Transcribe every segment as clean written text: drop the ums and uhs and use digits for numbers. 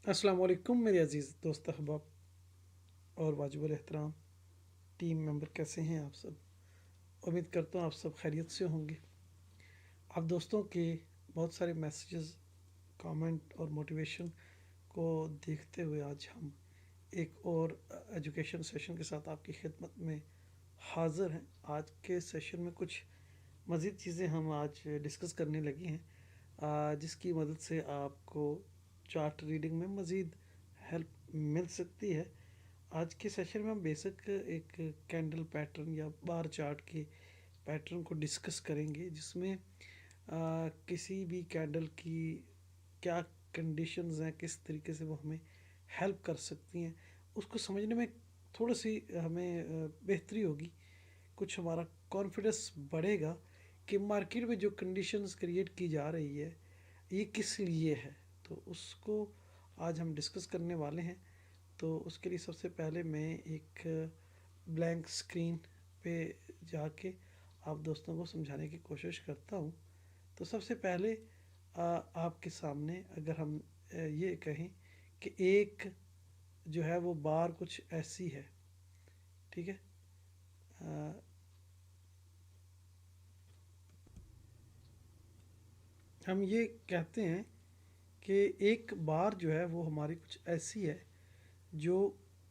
अस्सलाम वालेकुम मेरे अज़ीज़ दोस्त अहबाब और वाजिबुल एहतराम टीम मेंबर, कैसे हैं आप सब। उम्मीद करता हूँ आप सब खैरियत से होंगे। आप दोस्तों के बहुत सारे मैसेजेस, कमेंट और मोटिवेशन को देखते हुए आज हम एक और एजुकेशन सेशन के साथ आपकी खिदमत में हाज़िर हैं। आज के सेशन में कुछ मज़ीद चीज़ें हम आज डिस्कस करने लगी हैं, जिसकी मदद से आपको चार्ट रीडिंग में मज़ीद हेल्प मिल सकती है। आज के सेशन में हम बेसिक एक कैंडल पैटर्न या बार चार्ट के पैटर्न को डिस्कस करेंगे, जिसमें किसी भी कैंडल की क्या कंडीशंस हैं, किस तरीके से वो हमें हेल्प कर सकती हैं, उसको समझने में थोड़ी सी हमें बेहतरी होगी। कुछ हमारा कॉन्फिडेंस बढ़ेगा कि मार्केट में जो कंडीशंस क्रिएट की जा रही है ये किस लिए है। तो उसको आज हम डिस्कस करने वाले हैं। तो उसके लिए सबसे पहले मैं एक ब्लैंक स्क्रीन पे जाके आप दोस्तों को समझाने की कोशिश करता हूँ। तो सबसे पहले आपके सामने अगर हम ये कहें कि एक जो है वो बार कुछ ऐसी है, ठीक है। अ, हम ये कहते हैं कि एक बार जो है वो हमारी कुछ ऐसी है जो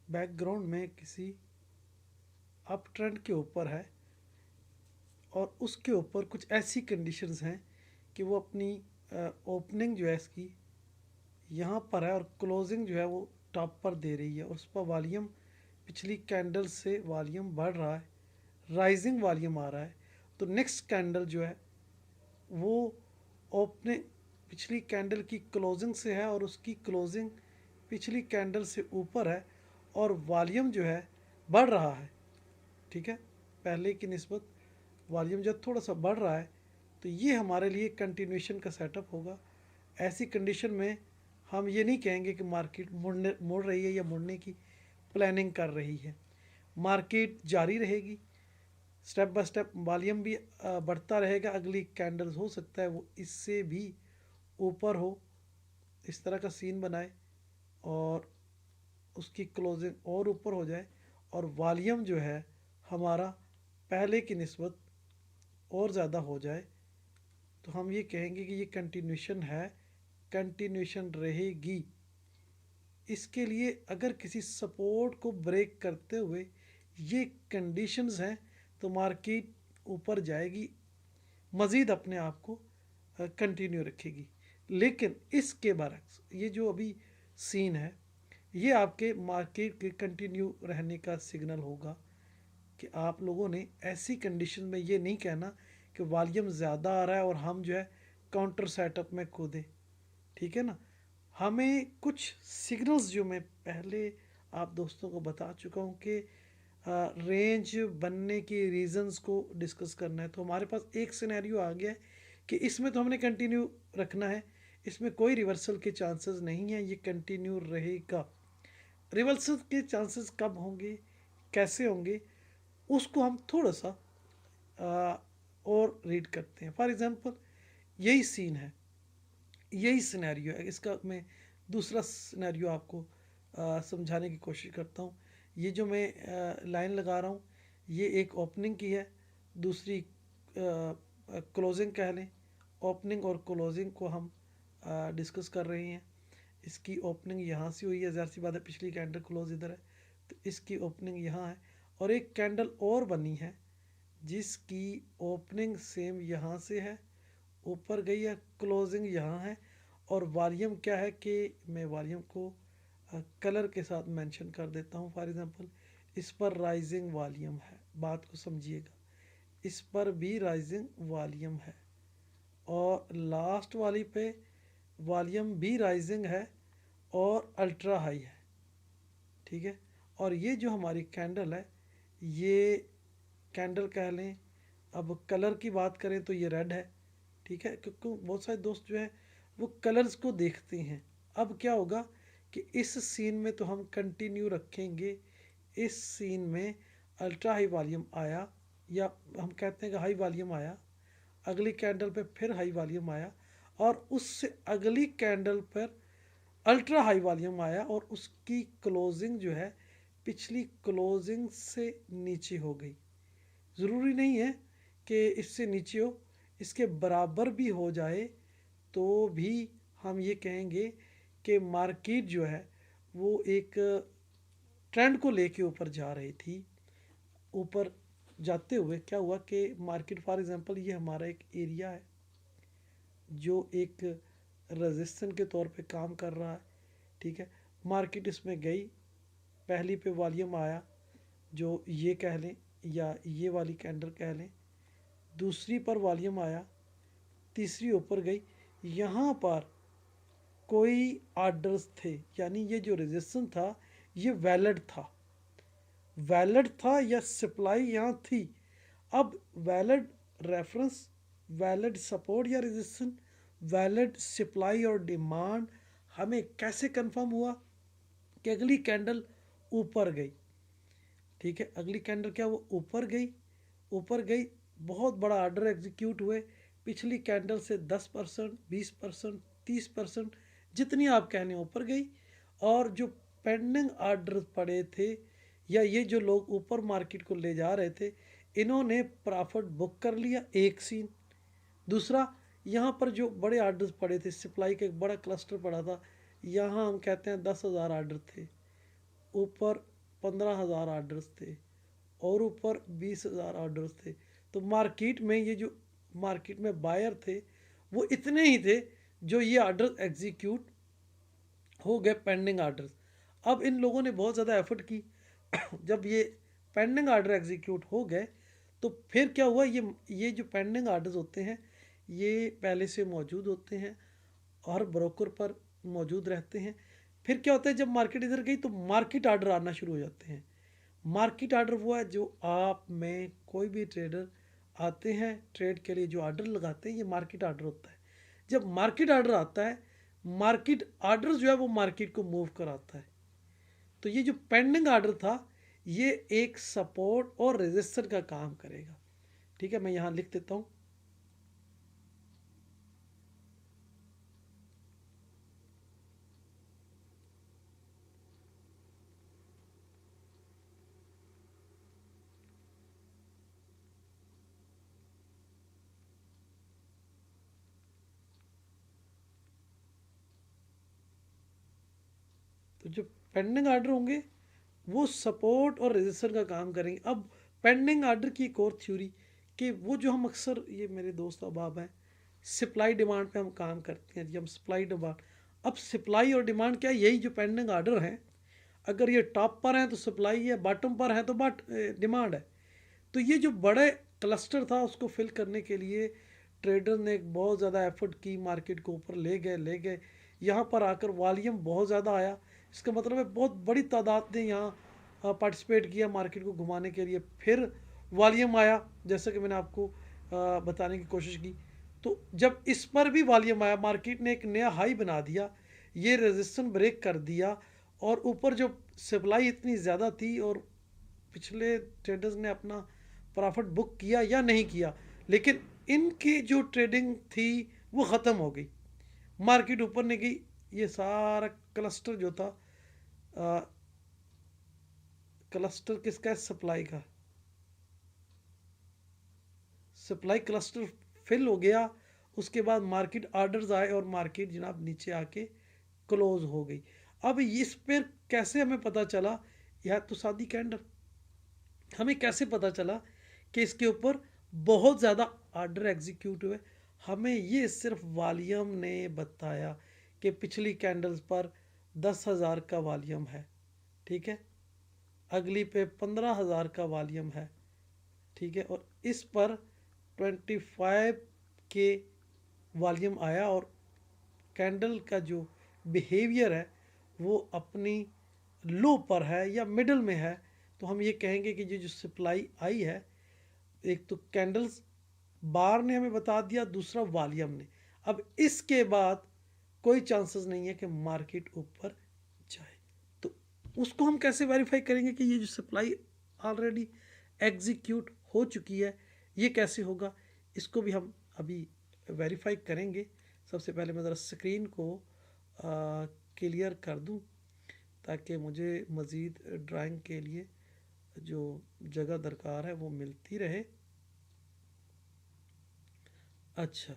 बैकग्राउंड में किसी अप ट्रेंड के ऊपर है, और उसके ऊपर कुछ ऐसी कंडीशंस हैं कि वो अपनी ओपनिंग जो है इसकी यहाँ पर है और क्लोजिंग जो है वो टॉप पर दे रही है, और उस पर वॉल्यूम पिछली कैंडल से वॉल्यूम बढ़ रहा है, राइजिंग वॉल्यूम आ रहा है। तो नेक्स्ट कैंडल जो है वो ओपनिंग पिछली कैंडल की क्लोजिंग से है और उसकी क्लोजिंग पिछली कैंडल से ऊपर है, और वॉल्यूम जो है बढ़ रहा है, ठीक है। पहले की निस्बत वॉल्यूम जब थोड़ा सा बढ़ रहा है तो ये हमारे लिए कंटिन्यूशन का सेटअप होगा। ऐसी कंडीशन में हम ये नहीं कहेंगे कि मार्केट मुड़ रही है या मुड़ने की प्लानिंग कर रही है। मार्केट जारी रहेगी, स्टेप बाय स्टेप वॉल्यूम भी बढ़ता रहेगा। अगली कैंडल्स हो सकता है वो इससे भी ऊपर हो, इस तरह का सीन बनाए और उसकी क्लोजिंग और ऊपर हो जाए, और वॉल्यूम जो है हमारा पहले की निस्बत और ज़्यादा हो जाए, तो हम ये कहेंगे कि ये कंटिन्यूशन है, कंटिन्यूशन रहेगी। इसके लिए अगर किसी सपोर्ट को ब्रेक करते हुए ये कंडीशंस हैं तो मार्केट ऊपर जाएगी, मज़ीद अपने आप को कंटिन्यू रखेगी। लेकिन इसके बरक्स ये जो अभी सीन है ये आपके मार्केट के कंटिन्यू रहने का सिग्नल होगा कि आप लोगों ने ऐसी कंडीशन में ये नहीं कहना कि वॉल्यूम ज़्यादा आ रहा है और हम जो है काउंटर सेटअप में कूदें, ठीक है ना। हमें कुछ सिग्नल्स जो मैं पहले आप दोस्तों को बता चुका हूँ कि रेंज बनने के रीजंस को डिस्कस करना है। तो हमारे पास एक सिनेरियो आ गया है कि इसमें तो हमने कंटिन्यू रखना है, इसमें कोई रिवर्सल के चांसेस नहीं है, ये कंटिन्यू रहेगा। रिवर्सल के चांसेस कब होंगे, कैसे होंगे, उसको हम थोड़ा सा आ, और रीड करते हैं। फॉर एग्जांपल यही सीन है, यही सिनेरियो है। इसका मैं दूसरा सिनेरियो आपको समझाने की कोशिश करता हूँ। ये जो मैं लाइन लगा रहा हूँ ये एक ओपनिंग की है, दूसरी क्लोजिंग कह लें। ओपनिंग और क्लोजिंग को हम डिस्कस कर रहे हैं। इसकी ओपनिंग यहाँ से हुई है, ज़ाहिर सी बात है पिछली कैंडल क्लोज इधर है, तो इसकी ओपनिंग यहाँ है। और एक कैंडल और बनी है जिसकी ओपनिंग सेम यहाँ से है, ऊपर गई है, क्लोजिंग यहाँ है। और वॉल्यूम क्या है कि मैं वॉल्यूम को कलर के साथ मेंशन कर देता हूँ। फॉर एग्जांपल इस पर राइजिंग वॉल्यूम है, बात को समझिएगा, इस पर भी राइजिंग वॉल्यूम है, और लास्ट वाली पे वॉल्यूम भी राइजिंग है और अल्ट्रा हाई है, ठीक है। और ये जो हमारी कैंडल है ये कैंडल कह लें, अब कलर की बात करें तो ये रेड है, ठीक है। क्योंकि बहुत सारे दोस्त जो है वो कलर्स को देखते हैं। अब क्या होगा कि इस सीन में तो हम कंटिन्यू रखेंगे, इस सीन में अल्ट्रा हाई वॉल्यूम आया, या हम कहते हैं कि हाई वॉल्यूम आया, अगली कैंडल पे फिर हाई वॉल्यूम आया, और उससे अगली कैंडल पर अल्ट्रा हाई वॉल्यूम आया और उसकी क्लोजिंग जो है पिछली क्लोजिंग से नीचे हो गई। ज़रूरी नहीं है कि इससे नीचे हो, इसके बराबर भी हो जाए तो भी हम ये कहेंगे कि मार्केट जो है वो एक ट्रेंड को लेके ऊपर जा रही थी। ऊपर जाते हुए क्या हुआ कि मार्केट, फॉर एग्जांपल ये हमारा एक एरिया है जो एक रेजिस्टेंस के तौर पे काम कर रहा है, ठीक है। मार्केट इसमें गई, पहली पे वॉल्यूम आया जो ये कह लें या ये वाली कैंडल कह लें, दूसरी पर वॉल्यूम आया, तीसरी ऊपर गई। यहाँ पर कोई आर्डर्स थे, यानी ये जो रेजिस्टेंस था ये वैलिड था, वैलिड था या सप्लाई यहाँ थी। अब वैलिड रेफरेंस, वैलिड सपोर्ट या रेजिस्टेंस, वैलिड सप्लाई और डिमांड हमें कैसे कंफर्म हुआ कि अगली कैंडल ऊपर गई, ठीक है। अगली कैंडल क्या वो ऊपर गई, ऊपर गई, बहुत बड़ा ऑर्डर एग्जीक्यूट हुए, पिछली कैंडल से 10%, 20%, 30%, जितनी आप कहने ऊपर गई। और जो पेंडिंग ऑर्डर पड़े थे या ये जो लोग ऊपर मार्केट को ले जा रहे थे, इन्होंने प्रॉफिट बुक कर लिया, एक सीन। दूसरा, यहाँ पर जो बड़े ऑर्डर्स पड़े थे, सप्लाई का एक बड़ा क्लस्टर पड़ा था, यहाँ हम कहते हैं 10,000 ऑर्डर थे, ऊपर 15,000 ऑर्डर्स थे और ऊपर 20,000 ऑर्डर्स थे। तो मार्केट में ये जो मार्केट में बायर थे वो इतने ही थे जो ये ऑर्डर एग्जीक्यूट हो गए, पेंडिंग ऑर्डर्स। अब इन लोगों ने बहुत ज़्यादा एफर्ट की जब ये पेंडिंग ऑर्डर एग्जीक्यूट हो गए तो फिर क्या हुआ, ये जो पेंडिंग ऑर्डर्स होते हैं ये पहले से मौजूद होते हैं और ब्रोकर पर मौजूद रहते हैं। फिर क्या होता है, जब मार्केट इधर गई तो मार्केट ऑर्डर आना शुरू हो जाते हैं। मार्केट ऑर्डर वो है जो आप में कोई भी ट्रेडर आते हैं ट्रेड के लिए जो ऑर्डर लगाते हैं, ये मार्केट ऑर्डर होता है। जब मार्केट ऑर्डर आता है, मार्केट ऑर्डर जो है वो मार्केट को मूव कराता है। तो ये जो पेंडिंग ऑर्डर था ये एक सपोर्ट और रेजिस्टर का काम करेगा, ठीक है। मैं यहाँ लिख देता हूँ, तो जो पेंडिंग ऑर्डर होंगे वो सपोर्ट और रेजिस्टर का काम करेंगे। अब पेंडिंग ऑर्डर की एक और थ्योरी कि वो जो हम अक्सर, ये मेरे दोस्त अहबाब हैं, सप्लाई डिमांड पे हम काम करते हैं जी, हम सप्लाई डिमांड। अब सप्लाई और डिमांड क्या है, यही जो पेंडिंग ऑर्डर हैं, अगर ये टॉप पर हैं तो सप्लाई है, बॉटम पर है तो डिमांड है। तो ये जो बड़े क्लस्टर था उसको फिल करने के लिए ट्रेडर ने एक बहुत ज़्यादा एफर्ट की, मार्केट को ऊपर ले गए ले गए। यहाँ पर आकर वॉल्यूम बहुत ज़्यादा आया, इसका मतलब है बहुत बड़ी तादाद ने यहाँ पार्टिसिपेट किया मार्केट को घुमाने के लिए। फिर वॉल्यूम आया, जैसा कि मैंने आपको बताने की कोशिश की। तो जब इस पर भी वॉल्यूम आया, मार्केट ने एक नया हाई बना दिया, ये रेजिस्टेंस ब्रेक कर दिया और ऊपर जो सप्लाई इतनी ज़्यादा थी और पिछले ट्रेडर्स ने अपना प्रॉफिट बुक किया या नहीं किया, लेकिन इनकी जो ट्रेडिंग थी वो ख़त्म हो गई, मार्केट ऊपर नहीं गई। ये सारा क्लस्टर जो था, क्लस्टर किसका है, सप्लाई का, सप्लाई क्लस्टर फिल हो गया। उसके बाद मार्केट ऑर्डर्स आए और मार्केट जनाब नीचे आके क्लोज हो गई। अब इस पर कैसे हमें पता चला, यह तो सादी कैंडल, हमें कैसे पता चला कि इसके ऊपर बहुत ज़्यादा ऑर्डर एग्जीक्यूट हुए। हमें ये सिर्फ वॉल्यूम ने बताया कि पिछली कैंडल्स पर 10,000 का वॉल्यूम है, ठीक है, अगली पे 15,000 का वॉल्यूम है, ठीक है, और इस पर 25 के वॉल्यूम आया और कैंडल का जो बिहेवियर है वो अपनी लो पर है या मिडल में है। तो हम ये कहेंगे कि ये जो सप्लाई आई है, एक तो कैंडल्स बार ने हमें बता दिया, दूसरा वॉल्यूम ने। अब इसके बाद कोई चांसेस नहीं है कि मार्केट ऊपर जाए। तो उसको हम कैसे वेरीफाई करेंगे कि ये जो सप्लाई ऑलरेडी एग्जीक्यूट हो चुकी है, ये कैसे होगा, इसको भी हम अभी वेरीफाई करेंगे। सबसे पहले मैं ज़रा स्क्रीन को क्लियर कर दूं ताकि मुझे मज़ीद ड्राइंग के लिए जो जगह दरकार है वो मिलती रहे। अच्छा,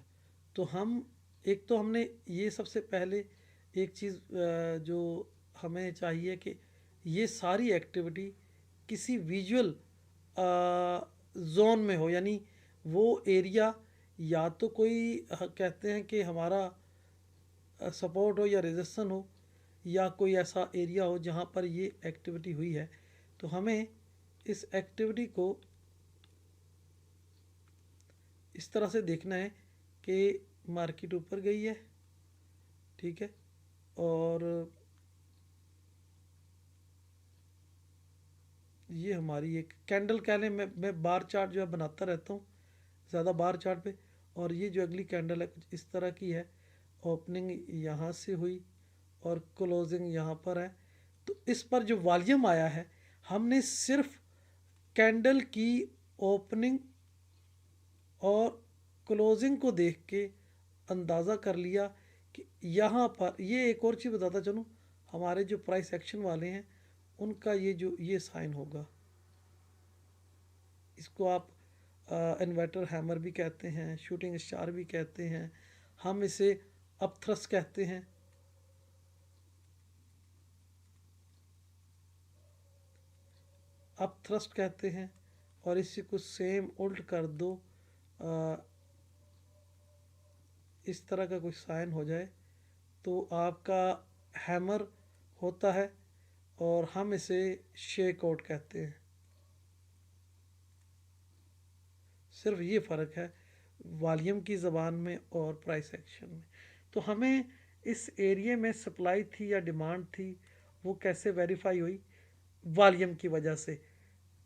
तो हम एक तो हमने ये सबसे पहले एक चीज़ जो हमें चाहिए कि ये सारी एक्टिविटी किसी विजुअल जोन में हो, यानी वो एरिया या तो कोई कहते हैं कि हमारा सपोर्ट हो या रेजिस्टेंस हो, या कोई ऐसा एरिया हो जहाँ पर ये एक्टिविटी हुई है। तो हमें इस एक्टिविटी को इस तरह से देखना है कि मार्केट ऊपर गई है, ठीक है, और ये हमारी एक कैंडल कह लें, मैं बार चार्ट जो है बनाता रहता हूँ ज़्यादा बार चार्ट पे। और ये जो अगली कैंडल है कुछ इस तरह की है, ओपनिंग यहाँ से हुई और क्लोजिंग यहाँ पर है। तो इस पर जो वॉल्यूम आया है, हमने सिर्फ कैंडल की ओपनिंग और क्लोजिंग को देख के अंदाज़ा कर लिया कि यहाँ पर ये एक और चीज़ बताता चलूँ, हमारे जो प्राइस एक्शन वाले हैं उनका ये जो ये साइन होगा, इसको आप इन्वर्टर हैमर भी कहते हैं, शूटिंग स्टार भी कहते हैं, हम इसे अपथ्रस्ट कहते हैं। अपथ्रस्ट कहते हैं। और इसी को सेम उल्ट कर दो, इस तरह का कोई साइन हो जाए तो आपका हैमर होता है, और हम इसे शेक आउट कहते हैं। सिर्फ ये फ़र्क है वॉल्यूम की ज़बान में और प्राइस एक्शन में। तो हमें इस एरिया में सप्लाई थी या डिमांड थी, वो कैसे वेरीफाई हुई? वॉल्यूम की वजह से।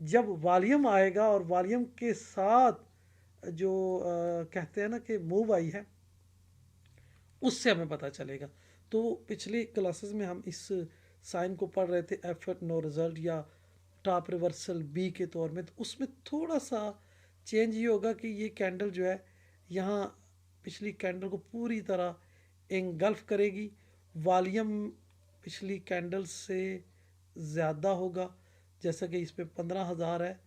जब वॉल्यूम आएगा और वॉल्यूम के साथ जो कहते हैं ना कि मूव आई है, उससे हमें पता चलेगा। तो पिछली क्लासेस में हम इस साइन को पढ़ रहे थे, एफर्ट नो रिजल्ट या टॉप रिवर्सल बी के तौर में। तो उसमें थोड़ा सा चेंज ये होगा कि ये कैंडल जो है यहाँ पिछली कैंडल को पूरी तरह एंगल्फ करेगी, वॉल्यूम पिछली कैंडल से ज़्यादा होगा। जैसा कि इसमें 15,000 है,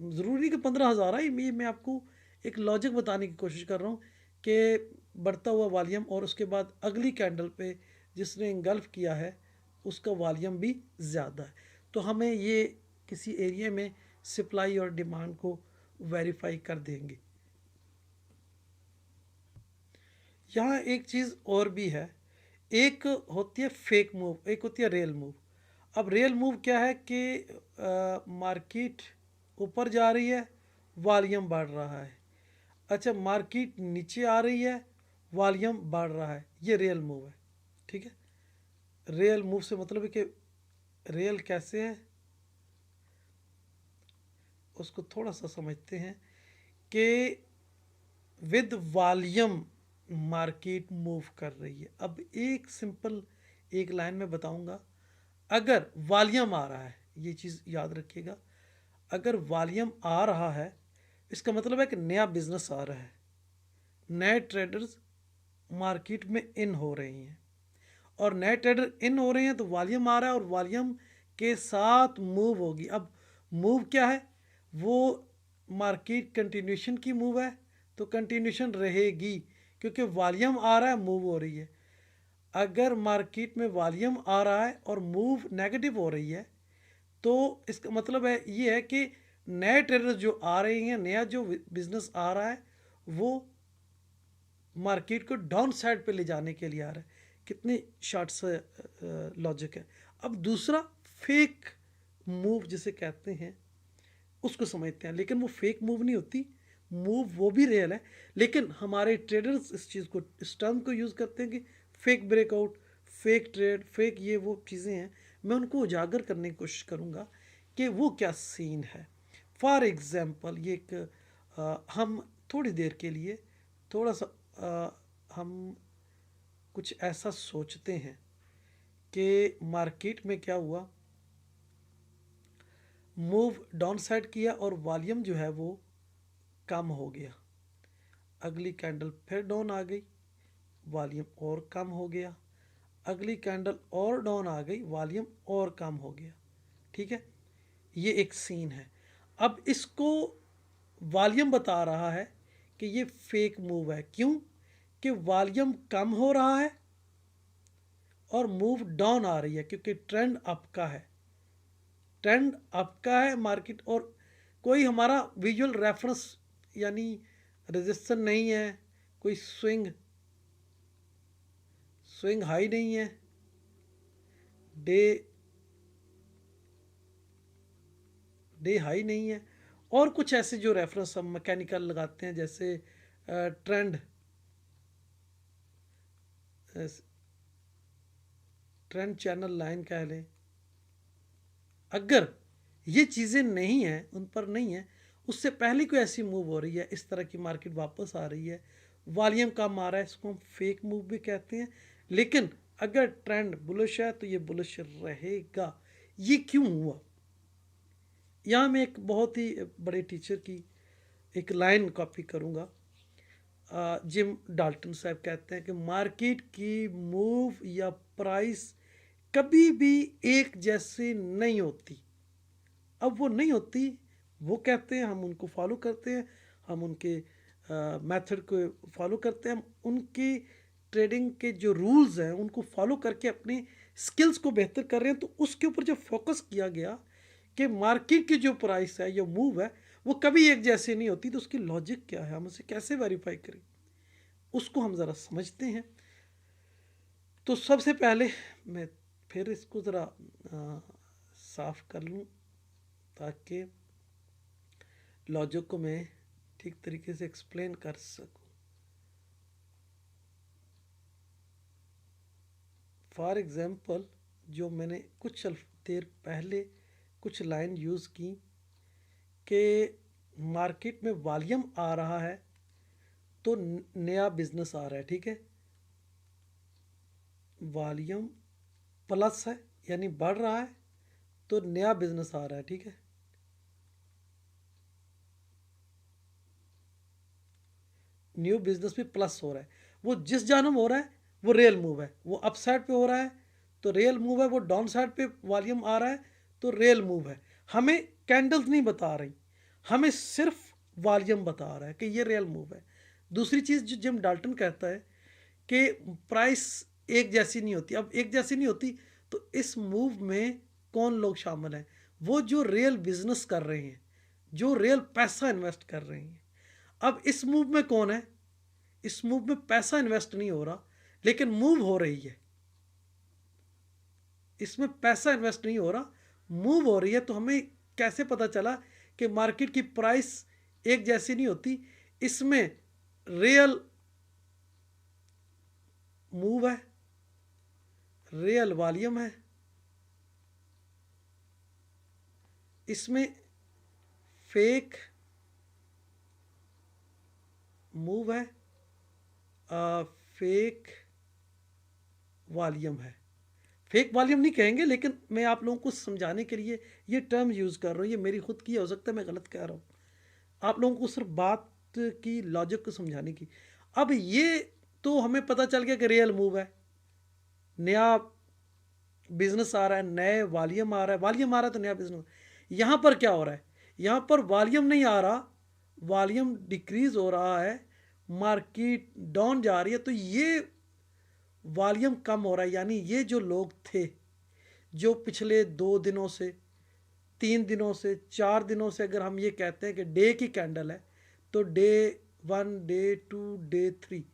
ज़रूरी कि 15,000 है, ये मैं आपको एक लॉजिक बताने की कोशिश कर रहा हूँ कि बढ़ता हुआ वॉल्यूम और उसके बाद अगली कैंडल पे जिसने इंगल्फ किया है उसका वॉल्यूम भी ज़्यादा है। तो हमें ये किसी एरिया में सप्लाई और डिमांड को वेरीफाई कर देंगे। यहाँ एक चीज़ और भी है, एक होती है फेक मूव, एक होती है रियल मूव। अब रियल मूव क्या है कि मार्केट ऊपर जा रही है, वॉल्यूम बढ़ रहा है। अच्छा, मार्केट नीचे आ रही है, वॉल्यूम बढ़ रहा है, ये रियल मूव है, ठीक है। रियल मूव से मतलब है कि रियल कैसे है उसको थोड़ा सा समझते हैं कि विद वॉल्यूम मार्केट मूव कर रही है। अब एक सिंपल एक लाइन में बताऊंगा, अगर वॉल्यूम आ रहा है, ये चीज़ याद रखिएगा, अगर वॉल्यूम आ रहा है इसका मतलब है कि नया बिजनेस आ रहा है, नए ट्रेडर्स मार्केट में इन हो रहे हैं, और नए ट्रेडर इन हो रहे हैं तो वॉल्यूम आ रहा है और वॉल्यूम के साथ मूव होगी। अब मूव क्या है? वो मार्केट कंटिन्यूशन की मूव है, तो कंटिन्यूशन रहेगी क्योंकि वॉल्यूम आ रहा है, मूव हो रही है। अगर मार्केट में वॉल्यूम आ रहा है और मूव नेगेटिव हो रही है तो इसका मतलब है ये है कि नए ट्रेडर्स जो आ रहे हैं, नया जो बिजनेस आ रहा है वो मार्केट को डाउन साइड पे ले जाने के लिए आ रहा है। कितनी शॉर्ट से लॉजिक है। अब दूसरा फेक मूव जिसे कहते हैं उसको समझते हैं, लेकिन वो फेक मूव नहीं होती, मूव वो भी रियल है, लेकिन हमारे ट्रेडर्स इस चीज़ को, इस टर्म को यूज़ करते हैं कि fake breakout, fake trade, fake ये वो चीज़ें हैं। मैं उनको उजागर करने की कोशिश करूँगा कि वो क्या सीन है। फॉर एग्ज़ाम्पल ये एक हम थोड़ी देर के लिए थोड़ा सा हम कुछ ऐसा सोचते हैं कि मार्केट में क्या हुआ, मूव डाउन साइड किया और वॉल्यूम जो है वो कम हो गया, अगली कैंडल फिर डाउन आ गई, वॉल्यूम और कम हो गया, अगली कैंडल और डाउन आ गई, वॉल्यूम और कम हो गया। ठीक है, ये एक सीन है। अब इसको वॉल्यूम बता रहा है कि ये फेक मूव है। क्यों? कि वॉल्यूम कम हो रहा है और मूव डाउन आ रही है, क्योंकि ट्रेंड अप का है, ट्रेंड अप का है मार्केट। और कोई हमारा विजुअल रेफरेंस यानी रेजिस्टेंस नहीं है, कोई स्विंग हाई नहीं है, डे हाई नहीं है, और कुछ ऐसे जो रेफरेंस हम मैकेनिकल लगाते हैं, जैसे ट्रेंड चैनल लाइन कह लें। अगर ये चीज़ें नहीं हैं, उन पर नहीं है, उससे पहले कोई ऐसी मूव हो रही है, इस तरह की मार्केट वापस आ रही है, वॉल्यूम कम आ रहा है, इसको हम फेक मूव भी कहते हैं। लेकिन अगर ट्रेंड बुलिश है तो ये बुलिश रहेगा। ये क्यों हुआ? यहाँ मैं एक बहुत ही बड़े टीचर की एक लाइन कॉपी करूँगा। जिम डाल्टन साहब कहते हैं कि मार्केट की मूव या प्राइस कभी भी एक जैसी नहीं होती। अब वो नहीं होती, वो कहते हैं, हम उनको फॉलो करते हैं, हम उनके मेथड को फॉलो करते हैं, हम उनकी ट्रेडिंग के जो रूल्स हैं उनको फॉलो करके अपनी स्किल्स को बेहतर कर रहे हैं। तो उसके ऊपर जब फोकस किया गया कि मार्केट की जो प्राइस है, जो मूव है, वो कभी एक जैसे नहीं होती, तो उसकी लॉजिक क्या है, हम उसे कैसे वेरीफाई करें, उसको हम ज़रा समझते हैं। तो सबसे पहले मैं फिर इसको ज़रा साफ कर लूँ ताकि लॉजिक को मैं ठीक तरीके से एक्सप्लेन कर सकूँ। फॉर एग्ज़ाम्पल, जो मैंने कुछ देर पहले कुछ लाइन यूज़ की कि मार्केट में वॉल्यूम आ रहा है तो नया बिजनेस आ रहा है। ठीक है, वॉल्यूम प्लस है यानी बढ़ रहा है, तो नया बिजनेस आ रहा है। ठीक है, न्यू बिजनेस भी प्लस हो रहा है। वो जिस जानब हो रहा है वो रियल मूव है, वो अप साइड पे हो रहा है तो रियल मूव है, वो डाउन साइड पे वॉल्यूम आ रहा है तो रियल मूव है। हमें कैंडल्स नहीं बता रही, हमें सिर्फ वॉल्यूम बता रहा है कि ये रियल मूव है। दूसरी चीज़ जो जिम डाल्टन कहता है कि प्राइस एक जैसी नहीं होती। अब एक जैसी नहीं होती तो इस मूव में कौन लोग शामिल हैं? वो जो रियल बिजनेस कर रहे हैं, जो रियल पैसा इन्वेस्ट कर रहे हैं। अब इस मूव में कौन है? इस मूव में पैसा इन्वेस्ट नहीं हो रहा, लेकिन मूव हो रही है। इसमें पैसा इन्वेस्ट नहीं हो रहा, मूव हो रही है। तो हमें कैसे पता चला कि मार्केट की प्राइस एक जैसी नहीं होती? इसमें रियल मूव है, रियल वॉल्यूम है, इसमें फेक मूव है, फेक वॉल्यूम है। फेक वॉल्यूम नहीं कहेंगे, लेकिन मैं आप लोगों को समझाने के लिए ये टर्म यूज़ कर रहा हूँ। ये मेरी खुद की हो सकता है मैं गलत कह रहा हूँ, आप लोगों को सिर्फ बात की लॉजिक को समझाने की। अब ये तो हमें पता चल गया कि रियल मूव है, नया बिजनेस आ रहा है, नए वॉल्यूम आ रहा है, वॉल्यूम आ रहा है तो नया बिजनेस। यहाँ पर क्या हो रहा है? यहाँ पर वॉल्यूम नहीं आ रहा, वॉल्यूम डिक्रीज हो रहा है, मार्केट डाउन जा रही है, तो ये वॉल्यूम कम हो रहा है। यानी ये जो लोग थे जो पिछले 2 दिनों से, 3 दिनों से, 4 दिनों से, अगर हम ये कहते हैं कि डे की कैंडल है, तो डे 1, डे 2, डे 3,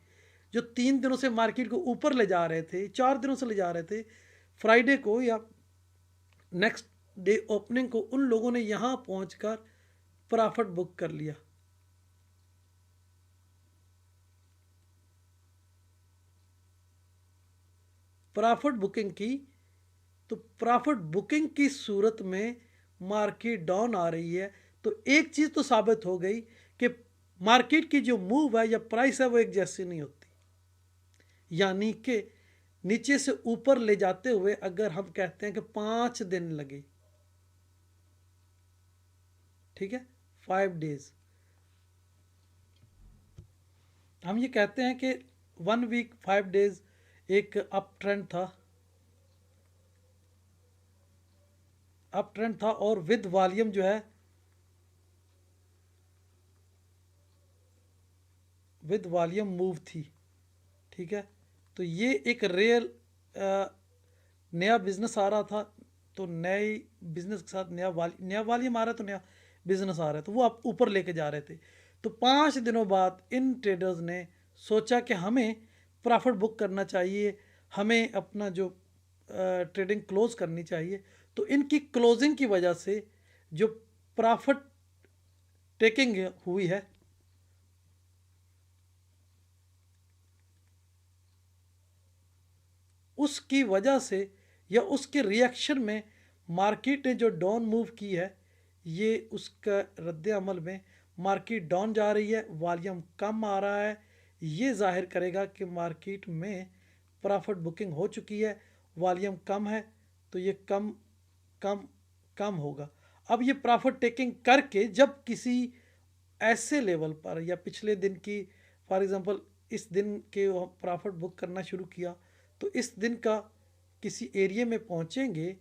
जो 3 दिनों से मार्केट को ऊपर ले जा रहे थे, 4 दिनों से ले जा रहे थे, फ्राइडे को या नेक्स्ट डे ओपनिंग को उन लोगों ने यहाँ पहुँचकर प्रॉफिट बुक कर लिया। प्रॉफिट बुकिंग की, तो प्रॉफिट बुकिंग की सूरत में मार्केट डाउन आ रही है, तो एक चीज़ तो साबित हो गई कि मार्केट की जो मूव है या प्राइस है वो एक जैसी नहीं होती। यानी कि नीचे से ऊपर ले जाते हुए अगर हम कहते हैं कि 5 दिन लगे, ठीक है, 5 डेज, हम ये कहते हैं कि 1 वीक 5 डेज एक अप ट्रेंड था, अप ट्रेंड था और विद वॉल्यूम जो है, विद वॉल्यूम मूव थी। ठीक है, तो ये एक रियल नया बिजनेस आ रहा था, तो नए बिजनेस के साथ नया वॉल्यूम आ रहा है, तो नया बिजनेस आ रहा है, तो वो आप ऊपर लेके जा रहे थे। तो 5 दिनों बाद इन ट्रेडर्स ने सोचा कि हमें प्रॉफिट बुक करना चाहिए, हमें अपना जो ट्रेडिंग क्लोज करनी चाहिए। तो इनकी क्लोजिंग की वजह से जो प्रॉफिट टेकिंग हुई है, उसकी वजह से या उसके रिएक्शन में मार्केट ने जो डाउन मूव की है, ये उसका रद्द अमल में मार्केट डाउन जा रही है, वॉल्यूम कम आ रहा है। ये जाहिर करेगा कि मार्केट में प्रॉफिट बुकिंग हो चुकी है, वॉल्यूम कम है, तो ये कम कम कम होगा। अब ये प्रॉफिट टेकिंग करके जब किसी ऐसे लेवल पर या पिछले दिन की, फॉर एग्जांपल इस दिन के प्रॉफिट बुक करना शुरू किया, तो इस दिन का किसी एरिया में पहुंचेंगे,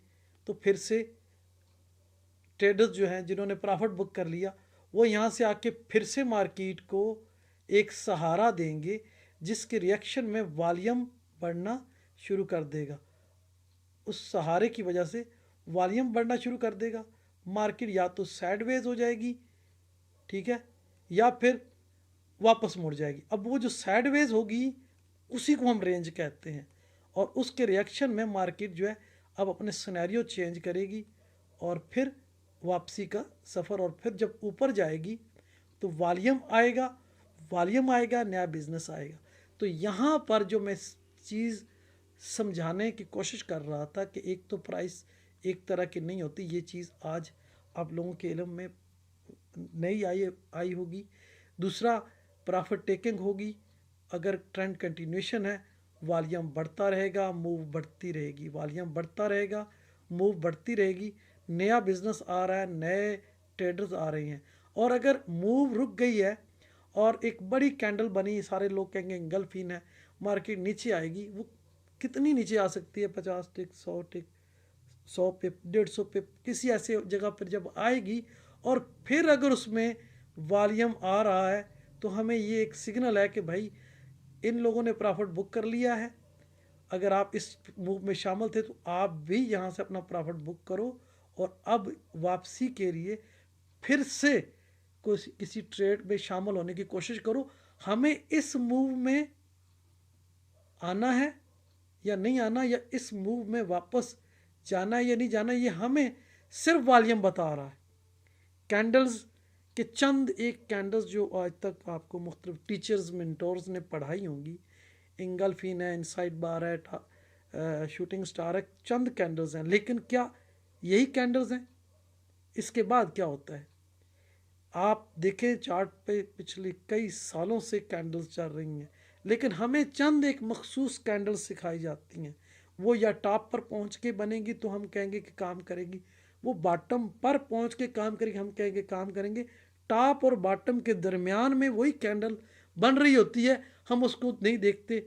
तो फिर से ट्रेडर्स जो हैं जिन्होंने प्रॉफिट बुक कर लिया, वो यहाँ से आके फिर से मार्केट को एक सहारा देंगे, जिसके रिएक्शन में वॉल्यूम बढ़ना शुरू कर देगा। उस सहारे की वजह से वॉल्यूम बढ़ना शुरू कर देगा, मार्केट या तो साइडवेज हो जाएगी, ठीक है, या फिर वापस मुड़ जाएगी। अब वो जो साइडवेज होगी उसी को हम रेंज कहते हैं, और उसके रिएक्शन में मार्केट जो है अब अपने सिनेरियो चेंज करेगी और फिर वापसी का सफ़र, और फिर जब ऊपर जाएगी तो वॉल्यूम आएगा, वॉल्यूम आएगा, नया बिजनेस आएगा। तो यहाँ पर जो मैं चीज़ समझाने की कोशिश कर रहा था कि एक तो प्राइस एक तरह की नहीं होती, ये चीज़ आज आप लोगों के इल्म में नई आई होगी। दूसरा, प्रॉफिट टेकिंग होगी, अगर ट्रेंड कंटिन्यूशन है, वॉल्यूम बढ़ता रहेगा, मूव बढ़ती रहेगी, वॉल्यूम बढ़ता रहेगा, मूव बढ़ती रहेगी, नया बिजनेस आ रहा है, नए ट्रेडर्स आ रहे हैं। और अगर मूव रुक गई है और एक बड़ी कैंडल बनी, सारे लोग कहेंगे इंगल्फिन है, मार्केट नीचे आएगी, वो कितनी नीचे आ सकती है, 50 टिक, 100 टिक, 100 पिप, 150 पिप, किसी ऐसे जगह पर जब आएगी, और फिर अगर उसमें वॉल्यूम आ रहा है, तो हमें ये एक सिग्नल है कि भाई इन लोगों ने प्रॉफिट बुक कर लिया है। अगर आप इस मूव में शामिल थे तो आप भी यहाँ से अपना प्रॉफिट बुक करो, और अब वापसी के लिए फिर से किसी ट्रेड में शामिल होने की कोशिश करो। हमें इस मूव में आना है या नहीं आना, या इस मूव में वापस जाना है या नहीं जाना, ये हमें सिर्फ वॉल्यूम बता रहा है। कैंडल्स के चंद एक कैंडल्स जो आज तक आपको मुख्तलिफ टीचर्स मेंटोर्स ने पढ़ाई होंगी, इंगल्फिन है, इनसाइड बार है, शूटिंग स्टार है, चंद कैंडल्स हैं, लेकिन क्या यही कैंडल्स हैं? इसके बाद क्या होता है? आप देखें चार्ट पे पिछले कई सालों से कैंडल्स चल रही हैं, लेकिन हमें चंद एक मखसूस कैंडल्स सिखाई जाती हैं। वो या टॉप पर पहुंच के बनेगी तो हम कहेंगे कि काम करेगी, वो बॉटम पर पहुंच के काम करेगी, हम कहेंगे काम करेंगे। टॉप और बॉटम के दरमियान में वही कैंडल बन रही होती है, हम उसको नहीं देखते,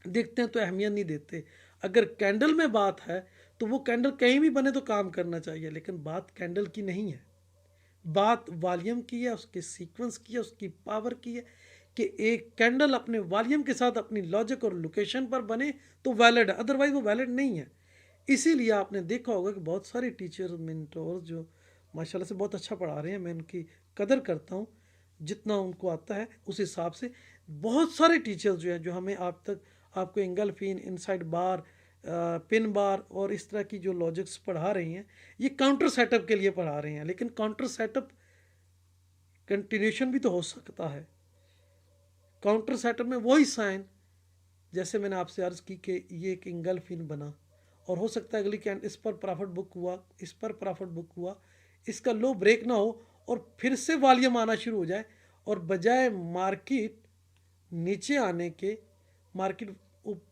देखते हैं तो अहमियत नहीं देते। अगर कैंडल में बात है तो वो कैंडल कहीं भी बने तो काम करना चाहिए, लेकिन बात कैंडल की नहीं है, बात वॉल्यूम की है, उसके सीक्वेंस की है, उसकी पावर की है, कि एक कैंडल अपने वॉल्यूम के साथ अपनी लॉजिक और लोकेशन पर बने तो वैलिड है, अदरवाइज वो वैलिड नहीं है। इसीलिए आपने देखा होगा कि बहुत सारे टीचर मेंटोर जो माशाल्लाह से बहुत अच्छा पढ़ा रहे हैं, मैं उनकी कदर करता हूँ, जितना उनको आता है उस हिसाब से। बहुत सारे टीचर्स जो हैं जो हमें आप तक आपको इंगल्फिन, इनसाइड बार, पिन बार और इस तरह की जो लॉजिक्स पढ़ा रही हैं, ये काउंटर सेटअप के लिए पढ़ा रहे हैं, लेकिन काउंटर सेटअप कंटिन्यूशन भी तो हो सकता है। काउंटर सेटअप में वही साइन, जैसे मैंने आपसे अर्ज़ की कि ये एक इंगल्फिन बना, और हो सकता है अगली कैंड इस पर प्रॉफिट बुक हुआ, इस पर प्रॉफिट बुक हुआ, इसका लो ब्रेक ना हो और फिर से वॉल्यूम आना शुरू हो जाए, और बजाय मार्केट नीचे आने के मार्केट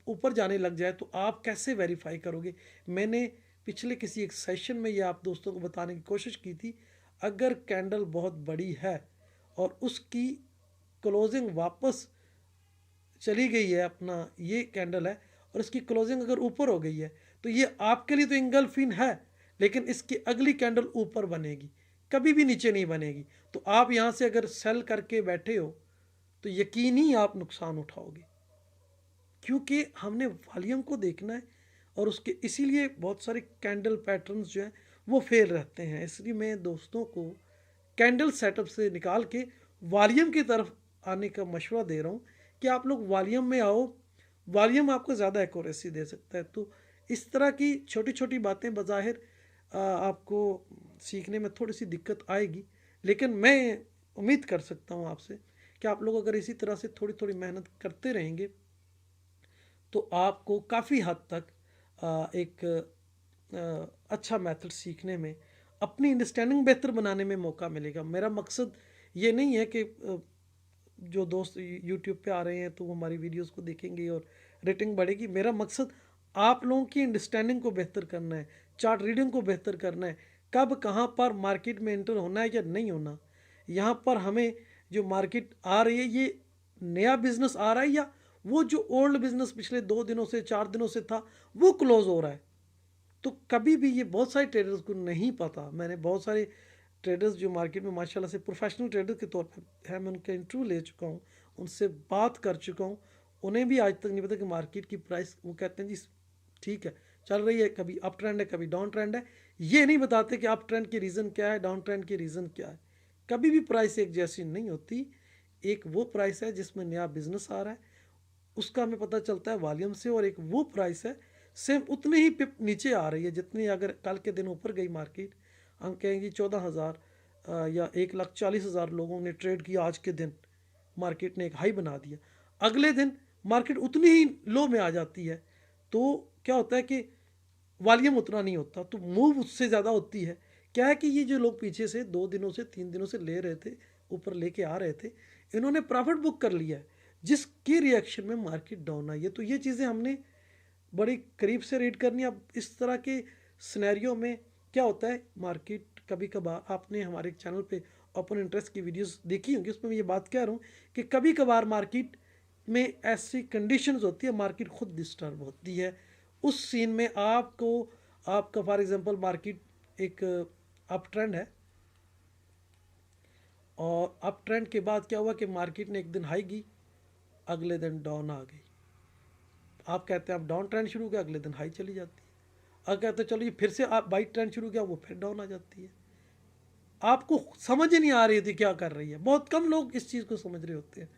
ऊपर जाने लग जाए, तो आप कैसे वेरीफाई करोगे? मैंने पिछले किसी एक सेशन में ये आप दोस्तों को बताने की कोशिश की थी, अगर कैंडल बहुत बड़ी है और उसकी क्लोजिंग वापस चली गई है, अपना ये कैंडल है और इसकी क्लोजिंग अगर ऊपर हो गई है, तो ये आपके लिए तो इंगल्फिन है, लेकिन इसकी अगली कैंडल ऊपर बनेगी, कभी भी नीचे नहीं बनेगी। तो आप यहाँ से अगर सेल करके बैठे हो तो यकीनी आप नुकसान उठाओगे, क्योंकि हमने वॉल्यूम को देखना है और उसके इसीलिए बहुत सारे कैंडल पैटर्न्स जो हैं वो फेल रहते हैं। इसलिए मैं दोस्तों को कैंडल सेटअप से निकाल के वॉल्यूम की तरफ आने का मशवरा दे रहा हूँ कि आप लोग वॉल्यूम में आओ, वॉल्यूम आपको ज़्यादा एक्यूरेसी दे सकता है। तो इस तरह की छोटी छोटी बातें बज़ाहिर आपको सीखने में थोड़ी सी दिक्कत आएगी, लेकिन मैं उम्मीद कर सकता हूँ आपसे कि आप लोग अगर इसी तरह से थोड़ी थोड़ी मेहनत करते रहेंगे तो आपको काफ़ी हद तक एक अच्छा मेथड सीखने में, अपनी अंडरस्टैंडिंग बेहतर बनाने में मौका मिलेगा। मेरा मकसद ये नहीं है कि जो दोस्त यूट्यूब पे आ रहे हैं तो वो हमारी वीडियोस को देखेंगे और रेटिंग बढ़ेगी। मेरा मकसद आप लोगों की अंडरस्टैंडिंग को बेहतर करना है, चार्ट रीडिंग को बेहतर करना है, कब कहाँ पर मार्केट में एंटर होना है या नहीं होना। यहाँ पर हमें जो मार्केट आ रही है ये नया बिजनेस आ रहा है या वो जो ओल्ड बिजनेस पिछले 2 दिनों से 4 दिनों से था वो क्लोज हो रहा है। तो कभी भी ये बहुत सारे ट्रेडर्स को नहीं पता। मैंने बहुत सारे ट्रेडर्स जो मार्केट में माशाल्लाह से प्रोफेशनल ट्रेडर के तौर पर है, मैं उनका इंटरव्यू ले चुका हूँ, उनसे बात कर चुका हूँ। उन्हें भी आज तक नहीं पता कि मार्केट की प्राइस, वो कहते हैं जी ठीक है चल रही है, कभी अप ट्रेंड है कभी डाउन ट्रेंड है। ये नहीं बताते कि अप ट्रेंड की रीज़न क्या है, डाउन ट्रेंड की रीज़न क्या है। कभी भी प्राइस एक जैसी नहीं होती। एक वो प्राइस है जिसमें नया बिजनेस आ रहा है, उसका हमें पता चलता है वॉल्यूम से, और एक वो प्राइस है सेम उतने ही पिप नीचे आ रही है जितनी अगर कल के दिन ऊपर गई मार्केट। हम कहेंगे 14,000 या 1,40,000 लोगों ने ट्रेड किया आज के दिन, मार्केट ने एक हाई बना दिया, अगले दिन मार्केट उतनी ही लो में आ जाती है। तो क्या होता है कि वॉल्यूम उतना नहीं होता, तो मूव उससे ज़्यादा होती है। क्या है कि ये जो लोग पीछे से 2 दिनों से 3 दिनों से ले रहे थे, ऊपर लेके आ रहे थे, इन्होंने प्रॉफिट बुक कर लिया है जिसके रिएक्शन में मार्केट डाउन आई है। तो ये चीज़ें हमने बड़ी करीब से रीड करनी है। अब इस तरह के सिनेरियो में क्या होता है, मार्केट कभी कभार, आपने हमारे चैनल पे ओपन इंटरेस्ट की वीडियोस देखी होंगी, उसमें मैं ये बात कह रहा हूँ कि कभी कभार मार्केट में ऐसी कंडीशंस होती है, मार्केट खुद डिस्टर्ब होती है। उस सीन में आपको, आपका फॉर एग्जांपल मार्केट एक अप ट्रेंड है और अप ट्रेंड के बाद क्या हुआ कि मार्केट ने एक दिन हाई की, अगले दिन डाउन आ गई। आप कहते हैं आप डाउन ट्रेंड शुरू किया, अगले दिन हाई चली जाती है। अब कहते हैं चलो ये फिर से आप बाई ट्रेंड शुरू किया, वो फिर डाउन आ जाती है। आपको समझ ही नहीं आ रही थी क्या कर रही है। बहुत कम लोग इस चीज़ को समझ रहे होते हैं।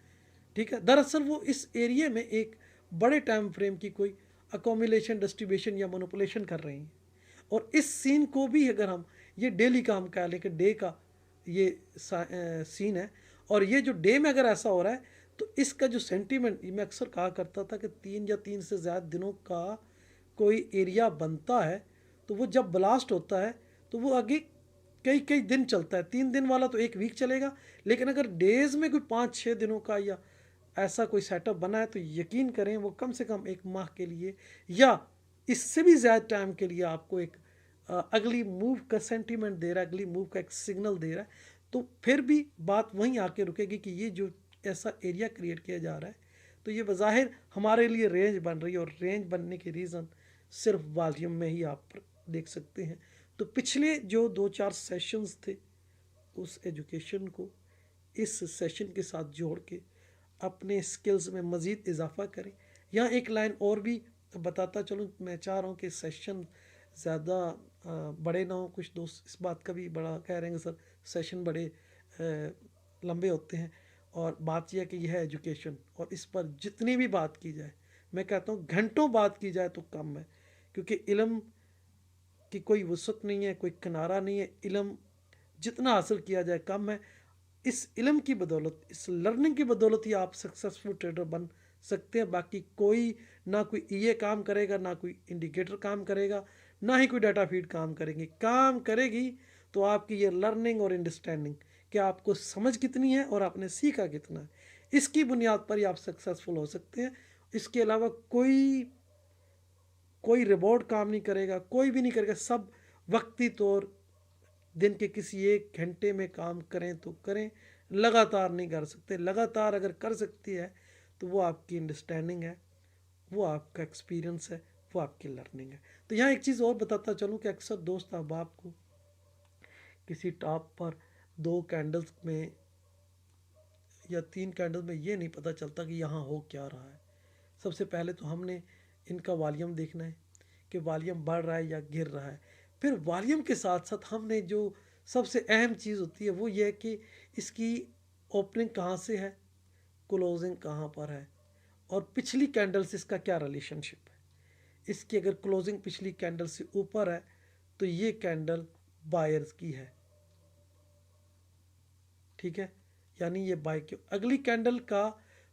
ठीक है, दरअसल वो इस एरिया में एक बड़े टाइम फ्रेम की कोई अकोमिलेशन, डिस्ट्रीब्यूशन या मोनोपुलेशन कर रही हैं। और इस सीन को भी अगर हम ये डेली का हम कह लें कि डे का ये सीन है, और ये जो डे में अगर ऐसा हो रहा है तो इसका जो सेंटीमेंट, मैं अक्सर कहा करता था कि 3 या 3 से ज़्यादा दिनों का कोई एरिया बनता है तो वो जब ब्लास्ट होता है तो वो आगे कई कई दिन चलता है। 3 दिन वाला तो एक वीक चलेगा, लेकिन अगर डेज़ में कोई 5-6 दिनों का या ऐसा कोई सेटअप बना है तो यकीन करें वो कम से कम 1 माह के लिए या इससे भी ज़्यादा टाइम के लिए आपको एक अगली मूव का सेंटीमेंट दे रहा है, अगली मूव का एक सिग्नल दे रहा है। तो फिर भी बात वहीं आके रुकेगी कि ये जो ऐसा एरिया क्रिएट किया जा रहा है तो ये बज़ाहिर हमारे लिए रेंज बन रही है, और रेंज बनने की रीज़न सिर्फ वॉल्यूम में ही आप देख सकते हैं। तो पिछले जो 2-4 सेशंस थे उस एजुकेशन को इस सेशन के साथ जोड़ के अपने स्किल्स में मज़ीद इजाफा करें। यहाँ एक लाइन और भी बताता चलूँ, मैं चाह रहा हूँ कि सेशन ज़्यादा बड़े ना हो। कुछ दोस्त इस बात का भी बड़ा कह रहे हैं सर सेशन बड़े लंबे होते हैं, और बात यह है कि यह है एजुकेशन और इस पर जितनी भी बात की जाए, मैं कहता हूँ घंटों बात की जाए तो कम है, क्योंकि इल्म की कोई वसअत नहीं है, कोई किनारा नहीं है। इल्म जितना हासिल किया जाए कम है। इस इल्म की बदौलत, इस लर्निंग की बदौलत ही आप सक्सेसफुल ट्रेडर बन सकते हैं। बाकी कोई ना कोई ईए काम करेगा, ना कोई इंडिकेटर काम करेगा, ना ही कोई डाटा फीड काम करेंगे। काम करेगी तो आपकी ये लर्निंग और अंडरस्टैंडिंग कि आपको समझ कितनी है और आपने सीखा कितना है, इसकी बुनियाद पर ही आप सक्सेसफुल हो सकते हैं। इसके अलावा कोई रिवॉर्ड काम नहीं करेगा, कोई भी नहीं करेगा। सब वक्ती तौर, दिन के किसी एक घंटे में काम करें तो करें, लगातार नहीं कर सकते। लगातार अगर कर सकती है तो वो आपकी अंडरस्टैंडिंग है, वो आपका एक्सपीरियंस है, वो आपकी लर्निंग है। तो यहाँ एक चीज़ और बताता चलूँ कि अक्सर दोस्त अहबाब को किसी टॉप पर 2 कैंडल्स में या 3 कैंडल्स में ये नहीं पता चलता कि यहाँ हो क्या रहा है। सबसे पहले तो हमने इनका वॉल्यूम देखना है कि वॉल्यूम बढ़ रहा है या गिर रहा है। फिर वॉल्यूम के साथ साथ हमने जो सबसे अहम चीज़ होती है वो ये है कि इसकी ओपनिंग कहाँ से है, क्लोजिंग कहाँ पर है, और पिछली कैंडल से इसका क्या रिलेशनशिप है। इसकी अगर क्लोजिंग पिछली कैंडल से ऊपर है तो ये कैंडल बायर्स की है, ठीक है, यानी ये बाय की। अगली कैंडल का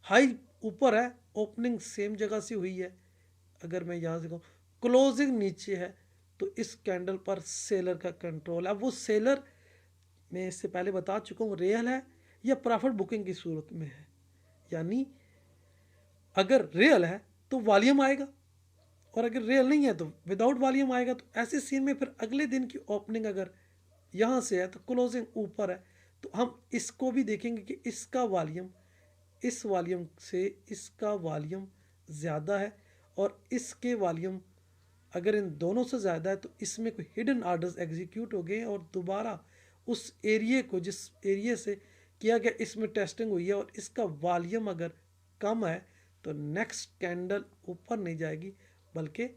हाई ऊपर है, ओपनिंग सेम जगह से हुई है, अगर मैं यहाँ से कहूँ क्लोजिंग नीचे है तो इस कैंडल पर सेलर का कंट्रोल है। अब वो सेलर मैं इससे पहले बता चुका हूँ रियल है या प्रॉफिट बुकिंग की सूरत में है। यानी अगर रियल है तो वॉल्यूम आएगा, और अगर रियल नहीं है तो विदाउट वॉल्यूम आएगा। तो ऐसे सीन में फिर अगले दिन की ओपनिंग अगर यहाँ से है तो क्लोजिंग ऊपर है, तो हम इसको भी देखेंगे कि इसका वॉल्यूम इस वॉल्यूम से इसका वॉल्यूम ज़्यादा है, और इसके वॉल्यूम अगर इन दोनों से ज़्यादा है तो इसमें कोई हिडन आर्डर्स एग्जीक्यूट हो गए और दोबारा उस एरिए को जिस एरिए से किया गया इसमें टेस्टिंग हुई है, और इसका वॉल्यूम अगर कम है तो नेक्स्ट कैंडल ऊपर नहीं जाएगी बल्कि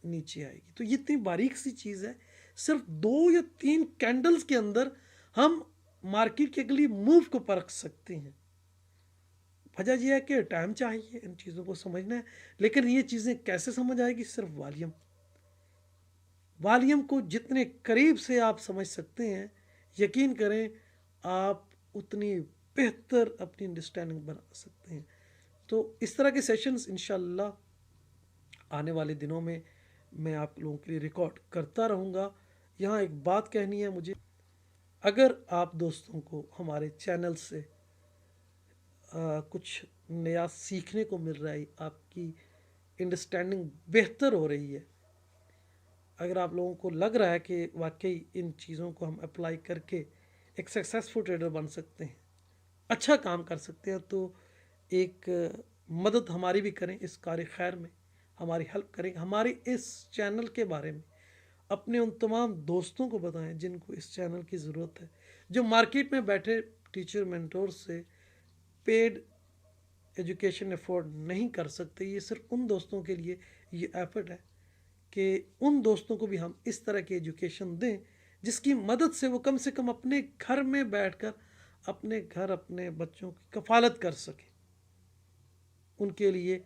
नीचे आएगी। तो ये इतनी बारीक सी चीज़ है, सिर्फ 2 या 3 कैंडल्स के अंदर हम मार्केट के अगली मूव को परख सकते हैं। वजह यह है कि टाइम चाहिए इन चीज़ों को समझना है, लेकिन ये चीज़ें कैसे समझ आएगी, सिर्फ वॉल्यूम को जितने करीब से आप समझ सकते हैं, यकीन करें आप उतनी बेहतर अपनी अंडरस्टैंडिंग बना सकते हैं। तो इस तरह के सेशंस इंशाल्लाह आने वाले दिनों में मैं आप लोगों के लिए रिकॉर्ड करता रहूँगा। यहाँ एक बात कहनी है मुझे, अगर आप दोस्तों को हमारे चैनल से कुछ नया सीखने को मिल रहा है, आपकी अंडरस्टैंडिंग बेहतर हो रही है, अगर आप लोगों को लग रहा है कि वाकई इन चीज़ों को हम अप्लाई करके एक सक्सेसफुल ट्रेडर बन सकते हैं, अच्छा काम कर सकते हैं, तो एक मदद हमारी भी करें इस कार्य खैर में, हमारी हेल्प करें। हमारी इस चैनल के बारे में अपने उन तमाम दोस्तों को बताएं जिनको इस चैनल की ज़रूरत है, जो मार्केट में बैठे टीचर मेंटोर से पेड एजुकेशन अफोर्ड नहीं कर सकते। ये सिर्फ उन दोस्तों के लिए ये एफर्ट है कि उन दोस्तों को भी हम इस तरह की एजुकेशन दें जिसकी मदद से वो कम से कम अपने घर में बैठकर अपने घर अपने बच्चों की कफालत कर सकें, उनके लिए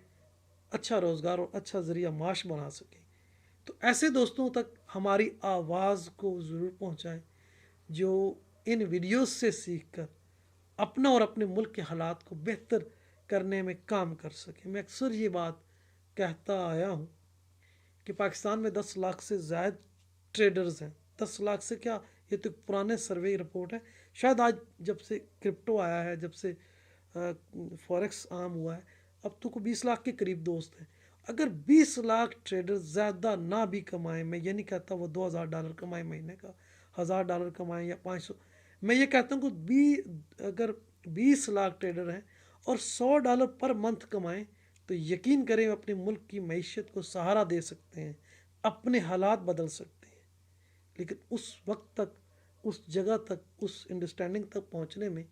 अच्छा रोज़गार और अच्छा ज़रिया माश बना सकें। तो ऐसे दोस्तों तक हमारी आवाज़ को ज़रूर पहुंचाएं जो इन वीडियोस से सीखकर अपना और अपने मुल्क के हालात को बेहतर करने में काम कर सकें। मैं अक्सर ये बात कहता आया हूँ कि पाकिस्तान में 10 लाख से ज़्यादा ट्रेडर्स हैं। 10 लाख से क्या, ये तो पुराने सर्वे रिपोर्ट है, शायद आज जब से क्रिप्टो आया है, जब से फॉरेक्स आम हुआ है, अब तो को 20 लाख के करीब दोस्त हैं। अगर 20 लाख ट्रेडर ज़्यादा ना भी कमाएं, मैं ये नहीं कहता वो $2000 कमाएं महीने का, $1000 कमाएं या 500, मैं ये कहता हूँ कि अगर 20 लाख ट्रेडर हैं और $100 पर मंथ कमाएं तो यकीन करें अपने मुल्क की मईशत को सहारा दे सकते हैं, अपने हालात बदल सकते हैं। लेकिन उस वक्त तक, उस जगह तक, उस अंडरस्टैंडिंग तक पहुंचने में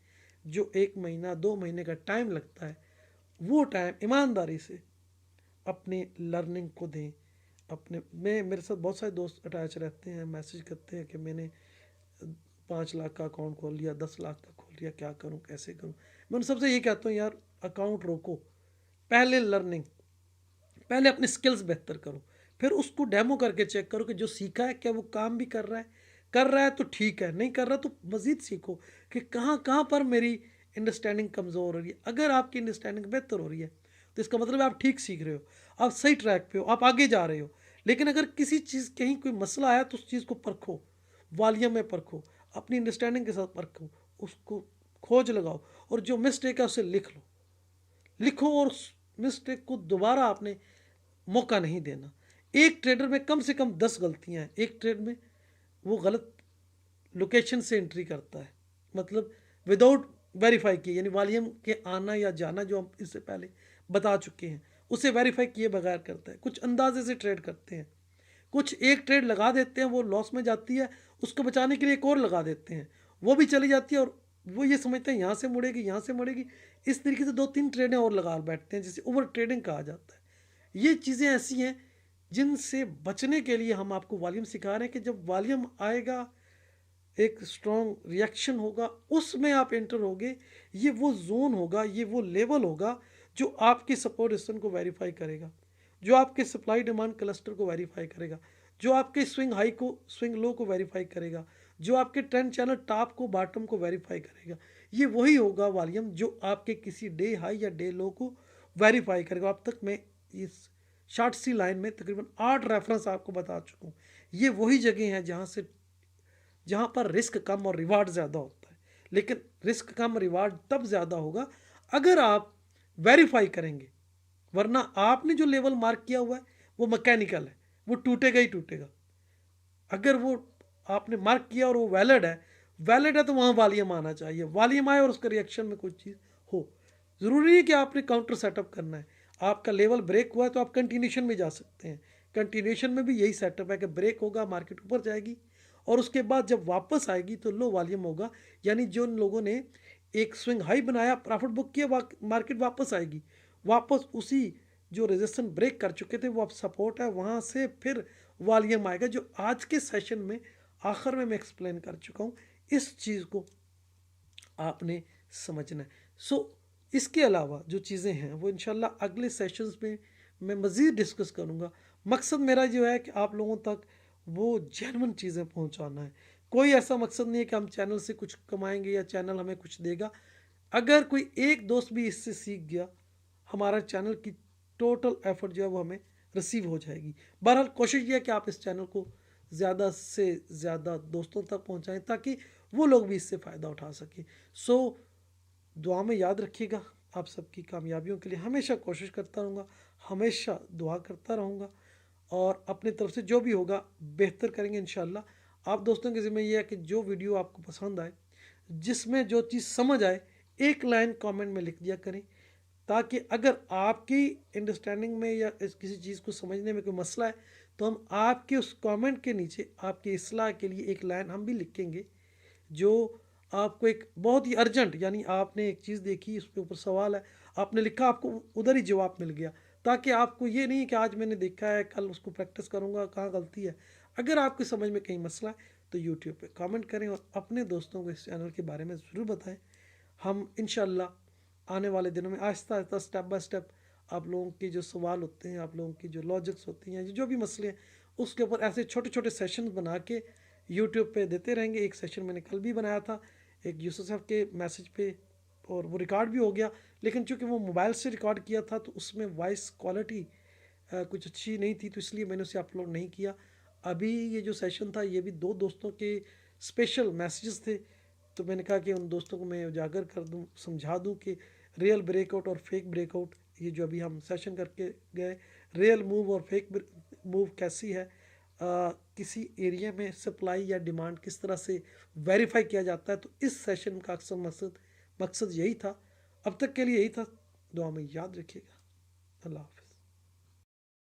जो 1 महीना 2 महीने का टाइम लगता है, वो टाइम ईमानदारी से अपने लर्निंग को दें। अपने मेरे साथ बहुत सारे दोस्त अटैच रहते हैं, मैसेज करते हैं कि मैंने 5 लाख का अकाउंट खोल लिया, 10 लाख का खोल लिया, क्या करूं, कैसे करूं। मैं उन सबसे ये कहता हूँ यार अकाउंट रोको, पहले लर्निंग, पहले अपने स्किल्स बेहतर करो, फिर उसको डेमो करके चेक करो कि जो सीखा है क्या वो काम भी कर रहा है तो ठीक है, नहीं कर रहा तो मज़ीद सीखो कि कहाँ कहाँ पर मेरी अंडरस्टैंडिंग कमज़ोर हो रही है। अगर आपकी अंडरस्टैंडिंग बेहतर हो रही है तो इसका मतलब है आप ठीक सीख रहे हो, आप सही ट्रैक पे हो, आप आगे जा रहे हो। लेकिन अगर किसी चीज़ कहीं कोई मसला आया तो उस चीज़ को परखो, वॉल्यूम में परखो, अपनी अंडरस्टैंडिंग के साथ परखो, उसको खोज लगाओ, और जो मिस्टेक है उसे लिखो और उस मिस्टेक को दोबारा आपने मौका नहीं देना। एक ट्रेडर में कम से कम 10 गलतियां हैं। एक ट्रेड में वो गलत लोकेशन से एंट्री करता है, मतलब विदाउट वेरीफाई किए, यानी वॉल्यूम के आना या जाना जो हम इससे पहले बता चुके हैं, उसे वेरीफाई किए बगैर करता है, कुछ अंदाजे से ट्रेड करते हैं, कुछ एक ट्रेड लगा देते हैं, वो लॉस में जाती है, उसको बचाने के लिए एक और लगा देते हैं, वो भी चली जाती है और वो ये समझते हैं यहाँ से मुड़ेगी, यहाँ से मुड़ेगी, इस तरीके से 2-3 ट्रेडें और लगा बैठते हैं, जिसे ओवर ट्रेडिंग कहा जाता है। ये चीज़ें ऐसी हैं जिनसे बचने के लिए हम आपको वॉल्यूम सिखा रहे हैं कि जब वॉल्यूम आएगा, एक स्ट्रॉन्ग रिएक्शन होगा, उसमें आप एंटर होगे, ये वो जोन होगा, ये वो लेवल होगा जो आपकी सपोर्ट रेजिस्टेंस को वेरीफाई करेगा, जो आपके सप्लाई डिमांड क्लस्टर को वेरीफाई करेगा, जो आपके स्विंग हाई को स्विंग लो को वेरीफाई करेगा, जो आपके ट्रेंड चैनल टॉप को बॉटम को वेरीफाई करेगा। ये वही होगा वॉल्यूम जो आपके किसी डे हाई या डे लो को वेरीफाई करेगा। अब तक मैं इस शॉर्ट सी लाइन में तकरीबन 8 रेफरेंस आपको बता चुका हूँ। ये वही जगह है जहाँ पर रिस्क कम और रिवार्ड ज़्यादा होता है, लेकिन रिस्क कम रिवार्ड तब ज़्यादा होगा अगर आप वेरीफाई करेंगे, वरना आपने जो लेवल मार्क किया हुआ है वो मैकेनिकल है, वो टूटेगा ही टूटेगा। अगर वो आपने मार्क किया और वो वैलिड है तो वहाँ वॉल्यूम आना चाहिए, वॉल्यूम आए और उसके रिएक्शन में कुछ चीज़ हो। ज़रूरी है कि आपने काउंटर सेटअप करना है। आपका लेवल ब्रेक हुआ है तो आप कंटिन्यूशन में जा सकते हैं, कंटिन्यूशन में भी यही सेटअप है कि ब्रेक होगा, मार्केट ऊपर जाएगी और उसके बाद जब वापस आएगी तो लो वॉल्यूम होगा, यानी जो लोगों ने एक स्विंग हाई बनाया, प्रॉफिट बुक किया, मार्केट वापस आएगी, वापस उसी जो रेजिस्टेंस ब्रेक कर चुके थे वो अब सपोर्ट है, वहाँ से फिर वॉल्यूम आएगा, जो आज के सेशन में आखिर में मैं एक्सप्लेन कर चुका हूँ। इस चीज़ को आपने समझना है। इसके अलावा जो चीज़ें हैं वो इंशाल्लाह अगले सेशंस में मैं मज़ीद डिस्कस करूँगा। मकसद मेरा जो है कि आप लोगों तक वो जेन्युइन चीज़ें पहुँचाना है। कोई ऐसा मकसद नहीं है कि हम चैनल से कुछ कमाएंगे या चैनल हमें कुछ देगा। अगर कोई एक दोस्त भी इससे सीख गया, हमारा चैनल की टोटल एफर्ट जो है वो हमें रिसीव हो जाएगी। बहरहाल कोशिश ये है कि आप इस चैनल को ज़्यादा से ज़्यादा दोस्तों तक पहुँचाएँ ताकि वो लोग भी इससे फ़ायदा उठा सकें। दुआ में याद रखिएगा। आप सबकी कामयाबियों के लिए हमेशा कोशिश करता रहूँगा, हमेशा दुआ करता रहूँगा और अपनी तरफ से जो भी होगा बेहतर करेंगे इंशाल्लाह। आप दोस्तों के ज़िम्मे ये है कि जो वीडियो आपको पसंद आए, जिसमें जो चीज़ समझ आए, एक लाइन कमेंट में लिख दिया करें, ताकि अगर आपकी अंडरस्टैंडिंग में या किसी चीज़ को समझने में कोई मसला है तो हम आपके उस कमेंट के नीचे आपकी इस्लाह के लिए एक लाइन हम भी लिखेंगे, जो आपको एक बहुत ही अर्जेंट, यानी आपने एक चीज़ देखी, उसके ऊपर सवाल है, आपने लिखा, आपको उधर ही जवाब मिल गया, ताकि आपको ये नहीं कि आज मैंने देखा है कल उसको प्रैक्टिस करूँगा, कहाँ गलती है। अगर आपकी समझ में कहीं मसला है तो यूट्यूब पे कमेंट करें और अपने दोस्तों को इस चैनल के बारे में ज़रूर बताएं। हम इंशाल्लाह आने वाले दिनों में Aahista Aahista step by step आप लोगों के जो सवाल होते हैं, आप लोगों की जो लॉजिक्स होती हैं, जो भी मसले हैं, उसके ऊपर ऐसे छोटे छोटे सेशन बना के यूट्यूब पे देते रहेंगे। एक सेशन मैंने कल भी बनाया था एक यूसुफ साहब के मैसेज पे, और वो रिकॉर्ड भी हो गया, लेकिन चूंकि वो मोबाइल से रिकॉर्ड किया था तो उसमें वॉइस क्वालिटी कुछ अच्छी नहीं थी, तो इसलिए मैंने उसे अपलोड नहीं किया। अभी ये जो सेशन था ये भी 2 दोस्तों के स्पेशल मैसेजेस थे, तो मैंने कहा कि उन दोस्तों को मैं उजागर कर दूं, समझा दूं कि रियल ब्रेकआउट और फेक ब्रेकआउट, ये जो अभी हम सेशन करके गए, रियल मूव और फेक मूव कैसी है, किसी एरिया में सप्लाई या डिमांड किस तरह से वेरीफाई किया जाता है। तो इस सेशन का अक्सर मकसद यही था, अब तक के लिए यही था। दुआ में याद रखिएगा। अल्लाह हाफ़िज़।